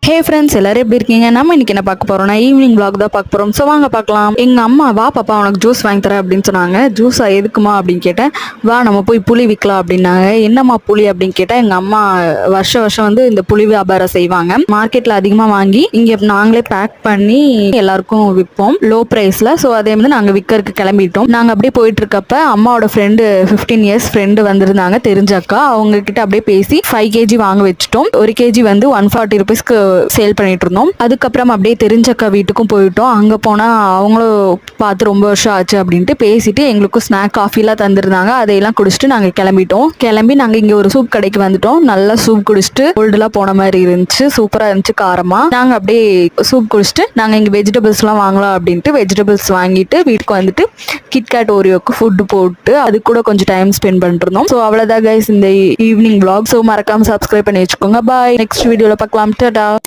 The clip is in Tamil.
ஹே ஃப்ரெண்ட்ஸ், எல்லாரும் எப்படி இருக்கீங்க? நம்ம இன்னைக்கு என்ன பார்க்க போறோம்னா ஈவினிங் vlog தான் பார்க்க போறோம். ஸோ வாங்க பார்க்கலாம். எங்க அம்மா வா பாப்பா உனக்கு ஜூஸ் வாங்கி தரேன் அப்படின்னு சொன்னாங்க. ஜூஸா எதுக்குமா அப்படின்னு கேட்டேன். வா நம்ம போய் புளி விற்கலாம் அப்படின்னாங்க. என்னம்மா புளி அப்படின்னு கேட்டேன். எங்க அம்மா வருஷம் வந்து இந்த புளி வியாபாரம் செய்வாங்க. மார்க்கெட்ல அதிகமா வாங்கி இங்க நாங்களே பேக் பண்ணி எல்லாருக்கும் விற்போம் லோ பிரைஸ்ல. ஸோ அதே வந்து நாங்க விற்கிறதுக்கு கிளம்பிட்டோம். நாங்க அப்படியே போயிட்டு இருக்கப்ப அம்மாவோட ஃப்ரெண்டு 15 இயர்ஸ் ஃப்ரெண்டு வந்திருந்தாங்க, தெரிஞ்ச அக்கா. அவங்க கிட்ட அப்படியே பேசி 5 kg வாங்க வச்சுட்டோம். 1 kg வந்து 140 rupeesக்கு சேல் பண்ணிட்டு இருந்தோம். அதுக்கப்புறம் அப்படியே தெரிஞ்சக்கா வீட்டுக்கும் போயிட்டோம். அங்க போனா அவங்களும் பார்த்து ரொம்ப வருஷம் ஆச்சு அப்படின்ட்டு பேசிட்டு எங்களுக்கும் ஸ்நாக் காஃபி எல்லாம் தந்திருந்தாங்க. அதையெல்லாம் குடிச்சிட்டு நாங்க கிளம்பி நாங்க இங்க ஒரு சூப் கடைக்கு வந்துட்டோம். நல்லா சூப் குடிச்சிட்டு கோல்டுலாம் போன மாதிரி இருந்துச்சு. சூப்பரா இருந்துச்சு காரமா. நாங்க அப்படியே சூப் குடிச்சிட்டு நாங்க இங்க வெஜிடபிள்ஸ் எல்லாம் வாங்கலாம் அப்படின்ட்டு வெஜிடபிள்ஸ் வாங்கிட்டு வீட்டுக்கு வந்துட்டு கிட்கேட் ஓரியோக்கு ஃபுட் போட்டு அது கூட கொஞ்சம் டைம் ஸ்பெண்ட் பண்ணிட்டு இருந்தோம். ஸோ அவ்வளவுதான் கைஸ் இந்த ஈவினிங் vlog. ஸோ மறக்காம சப்ஸ்கிரைப் பண்ணி வச்சுக்கோங்க. பாய். நெக்ஸ்ட் வீடியோல பார்க்கலாம். டாடா.